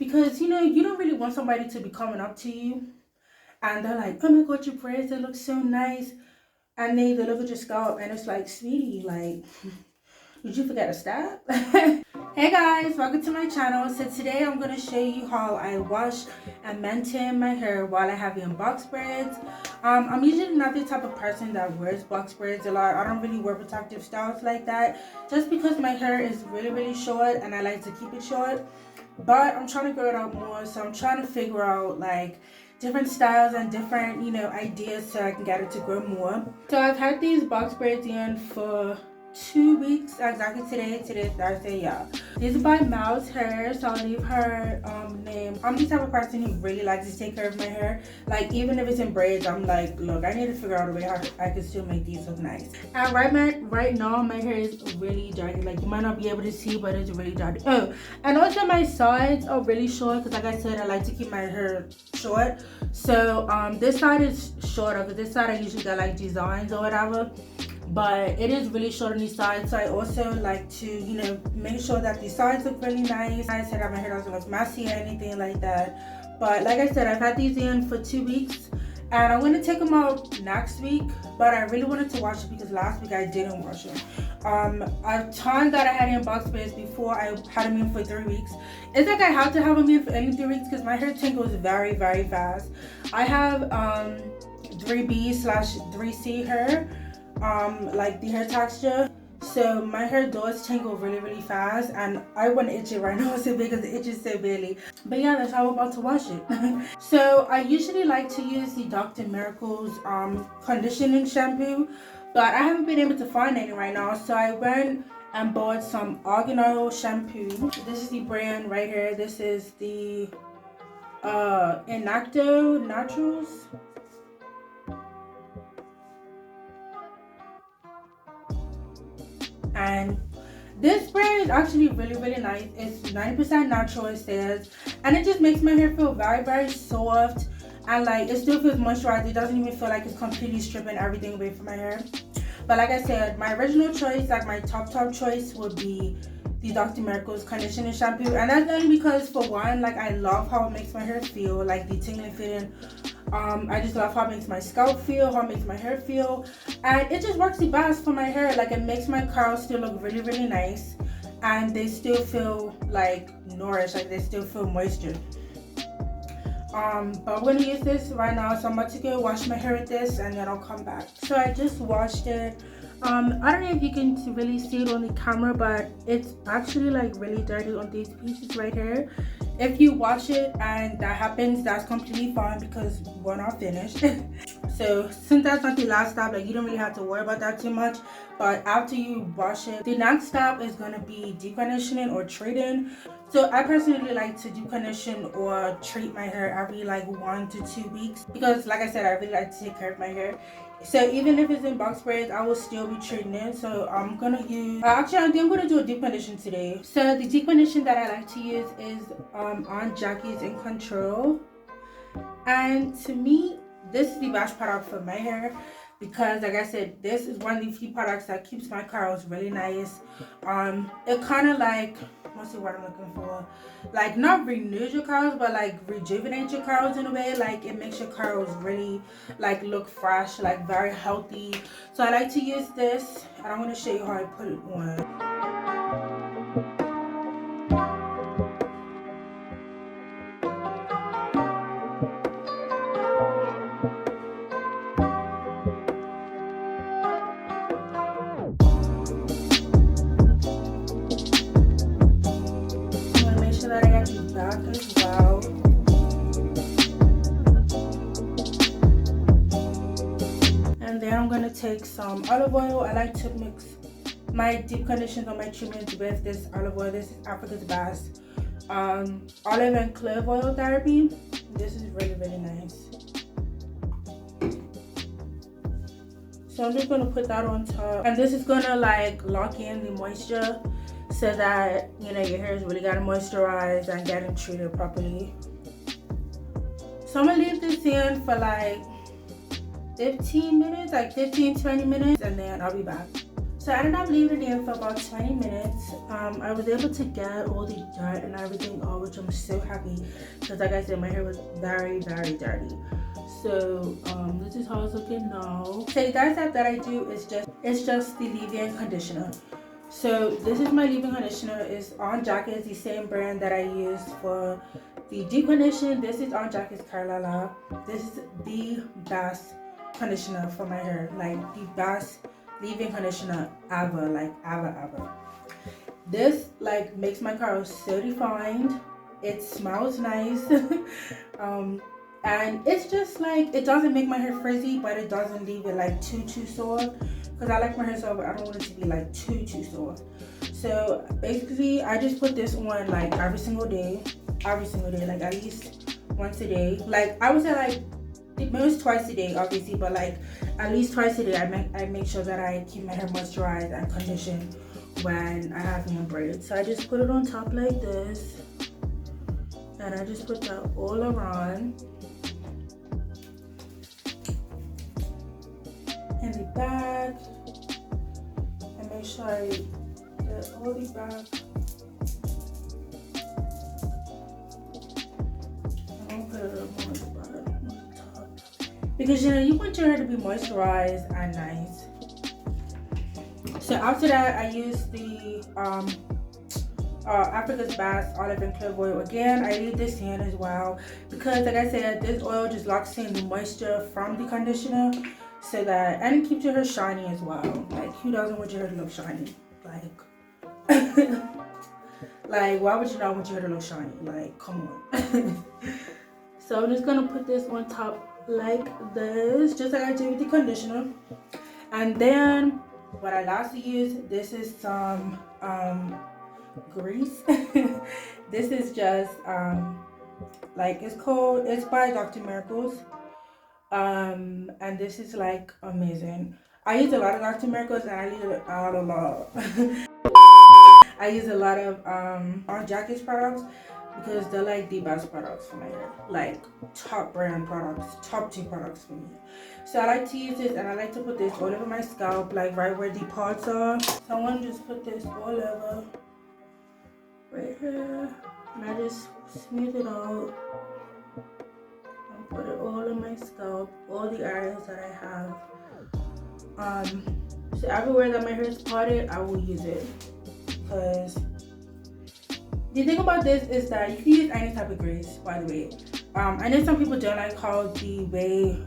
because you know you don't really want somebody to be coming up to you and they're like, oh my god, your braids, they look so nice, and they look at your scalp and it's like, sweetie, like, did you forget a step? Hey guys, welcome to my channel. So today I'm going to show you how I wash and maintain my hair while I have it in box braids. I'm usually not the type of person that wears box braids a lot. I don't really wear protective styles like that, just because my hair is really short and I like to keep it short. But I'm trying to grow it out more, so I'm trying to figure out like different styles and different, you know, ideas so I can get it to grow more. So I've had these box braids in for 2 weeks exactly. Today's Thursday. Yeah, these are by Mouse Hair, so I'll leave her name. I'm the type of person who really likes to take care of my hair. Like, even if it's in braids, I'm like, look, I need to figure out a way how I can still make these look nice. And right now my hair is really dirty. Like, you might not be able to see, but it's really dirty. Oh, and also my sides are really short because, like I said, I like to keep my hair short. So this side is shorter because this side I usually get like designs or whatever, but it is really short on these sides. So I also like to, you know, make sure that the sides look really nice. I said that my hair doesn't look messy or anything like that. But like I said, I've had these in for 2 weeks and I'm going to take them out next week, but I really wanted to wash it because last week I didn't wash them. A time that I had in box braids before, I had them in for 3 weeks. It's like I have to have them in for any 3 weeks because my hair tingles very fast. I have 3B/3C hair, like the hair texture, so my hair does tingle really fast, and I want to itch it right now so because it itches so badly. But yeah, that's how I'm about to wash it. So I usually like to use the Dr. Miracle's conditioning shampoo, but I haven't been able to find any right now, so I went and bought some argan oil shampoo. This is the brand right here. This is the Enacto Naturals. And this brand is actually really nice. It's 90% natural, it says, and it just makes my hair feel very soft, and like it still feels moisturized. It doesn't even feel like it's completely stripping everything away from my hair. But like I said, my original choice, like my top choice, would be the Dr. Miracle's conditioning shampoo, and that's only because, for one, like I love how it makes my hair feel, like the tingling feeling. I just love how it makes my scalp feel, how it makes my hair feel, and it just works the best for my hair. Like, it makes my curls still look really nice, and they still feel like nourished, like they still feel moisture. But I'm gonna use this right now, so I'm about to go wash my hair with this and then I'll come back. So I just washed it. I don't know if you can really see it on the camera, but it's actually like really dirty on these pieces right here. If you wash it and that happens, that's completely fine because we're not finished. So since that's not the last step, like you don't really have to worry about that too much. But after you wash it, the next step is going to be deep conditioning or treating. So I personally like to deep condition or treat my hair every like 1 to 2 weeks because, like I said, I really like to take care of my hair. So even if it's in box braids, I will still be treating it. So I'm gonna use, actually I think I'm gonna do a deep condition today. So the deep condition that I like to use is Aunt Jackie's In Control, and to me this is the best product for my hair because, like I said, this is one of the few products that keeps my curls really nice. It kind of like, let's see what I'm looking for, like not renews your curls, but like rejuvenates your curls in a way. Like, it makes your curls really like look fresh, like very healthy. So I like to use this, and I'm going to show you how I put it on. That I got the back as well. And then I'm gonna take some olive oil. I like to mix my deep conditions on my treatments with this olive oil. This is Africa's Best olive and clove oil therapy. This is really nice. So I'm just gonna put that on top, and this is gonna like lock in the moisture, so that, you know, your hair is really getting moisturized and getting treated properly. So I'm gonna leave this in for like 15 minutes, like 15-20 minutes, and then I'll be back. So I ended up leaving it in for about 20 minutes. I was able to get all the dirt and everything off, which I'm so happy because like I said, my hair was very, very dirty. So this is how it's looking now. So the guys that I do is just the leave-in conditioner. So this is my leave-in conditioner. It's On Jacket's, the same brand that I used for the deep condition. This is On Jacket's Carlala. This is the best conditioner for my hair, like the best leave-in conditioner ever, like ever. This like makes my curls so defined. It smells nice. And it's just like, it doesn't make my hair frizzy, but it doesn't leave it like too soft, because I like my hair soft, but I don't want it to be like too soft. So basically I just put this on like every single day, like at least once a day. Like I would say like most twice a day obviously, but like at least twice a day I make sure that I keep my hair moisturized and conditioned when I have me in braids. So I just put it on top like this, and I just put that all around in the back, and make sure I get all the back. I'm gonna put it up on the bottom, on the top, because you know you want your hair to be moisturized and nice. So after that, I use the Africa's Best Olive and Clove Oil again. I leave this in as well because, like I said, this oil just locks in the moisture from the conditioner, so that, and it keeps your hair shiny as well. Like, who doesn't want your hair to look shiny? Like, like, why would you not want your hair to look shiny? Like, come on. So I'm just gonna put this on top like this, just like I did with the conditioner. And then what I lastly use, this is some grease. This is just like, it's by Dr. Miracles. And this is like amazing. I use a lot of Dr. Miracles, and I use a lot. I use a lot of On Jacket's products because they're like the best products for my hair, like top brand products, top 2 products for me. So I like to use this, and I like to put this all over my scalp, like right where the parts are. So I want to just put this all over right here, and I just smooth it out. Put it all on my scalp, all the areas that I have. So everywhere that my hair is parted, I will use it. Because the thing about this is that you can use any type of grease, by the way. I know some people don't like how the way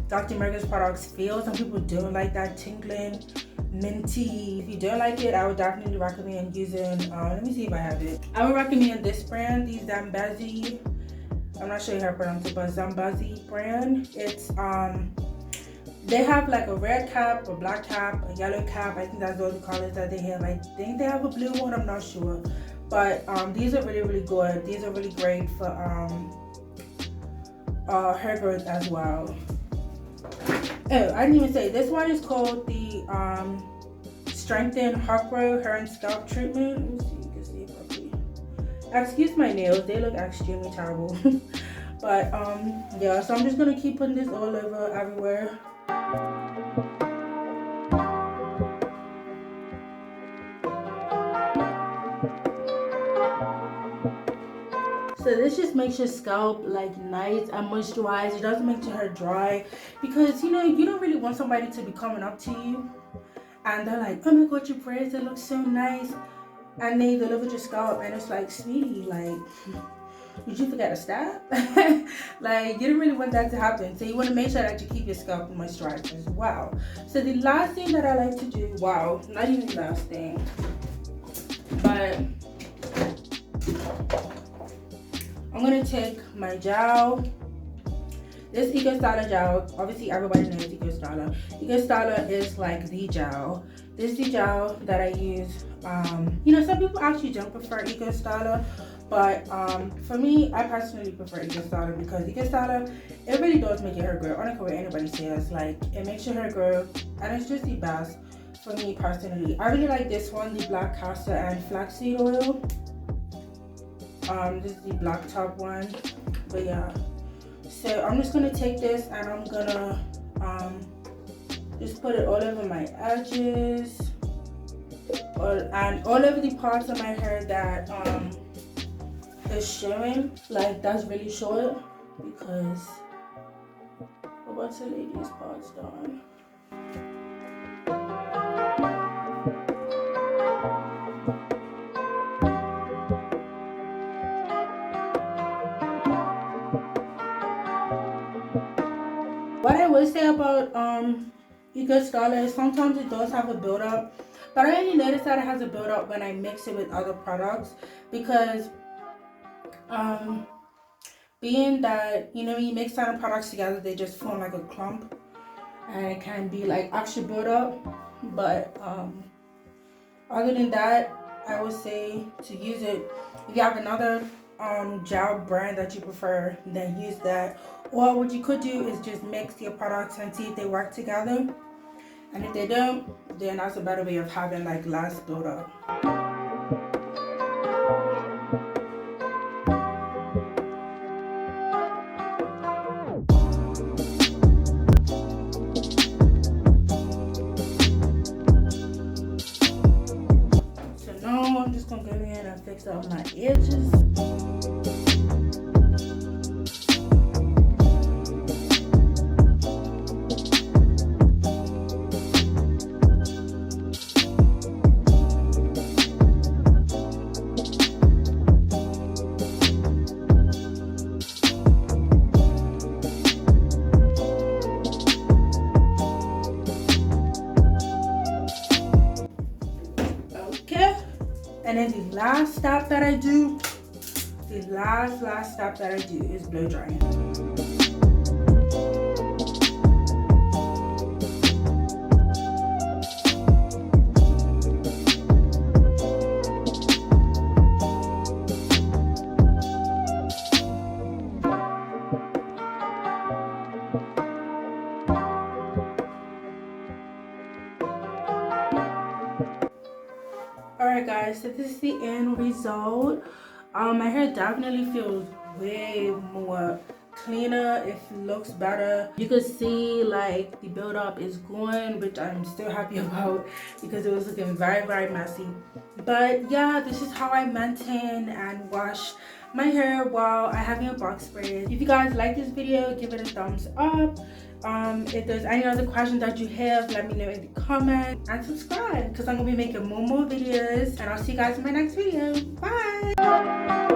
Dr. Miracle's products feel. Some people don't like that tingling, minty. If you don't like it, I would definitely recommend using, let me see if I have it. I would recommend this brand, the Zambazi. I'm not sure how to pronounce it, but Zambazi brand. It's they have like a red cap, a black cap, a yellow cap. I think that's all the colors that they have. I think they have a blue one, I'm not sure. But these are really good. These are really great for hair growth as well. Oh, I didn't even say, this one is called the Strengthen Heartgrow Hair and Scalp Treatment. Let me see if you can see it properly. Excuse my nails, they look extremely terrible. But yeah, so I'm just gonna keep putting this all over everywhere. So this just makes your scalp like nice and moisturized. It doesn't make your hair dry, because you know you don't really want somebody to be coming up to you and they're like, oh my god, your braids, they look so nice, and they look at your scalp and it's like, sweetie, like, did you forget a step? Like, you don't really want that to happen. So you want to make sure that you keep your scalp moisturized as well. So the last thing that I like to do, wow, not even the last thing, but I'm gonna take my gel. This Eco Styler gel, obviously everybody knows Eco Styler. Eco Styler is like the gel. This is the gel that I use. You know, some people actually don't prefer Eco Styler, but for me, I personally prefer Eco Styler because Eco Styler, it really does make your hair grow. I don't care what anybody says, like, it makes your hair grow, and it's just the best for me personally. I really like this one, the black castor and flaxseed oil. This is the black top one, but yeah. So I'm just gonna take this and I'm gonna Just put it all over my edges, and all over the parts of my hair that is showing, like that's really short, because I'm about to lay these parts down. What I will say about Eco Styler is sometimes it does have a build-up, but I only notice that it has a build-up when I mix it with other products, because being that, you know, when you mix certain products together, they just form like a clump, and it can be like extra build-up. But other than that, I would say to use it. If you have another gel brand that you prefer, then use that. Or what you could do is just mix your products and see if they work together. And if they don't, then that's a better way of having like less buildup. So now I'm just gonna go in and fix up my edges. And then the last step that I do, the last step that I do is blow drying. Alright guys, so this is the end result. My hair definitely feels way more cleaner. It looks better. You can see like the buildup is going, which I'm still happy about because it was looking very messy. But yeah, this is how I maintain and wash my hair while I have a box braid. If you guys like this video, give it a thumbs up. If there's any other questions that you have, let me know in the comments, and subscribe because I'm gonna be making more videos, and I'll see you guys in my next video. Bye.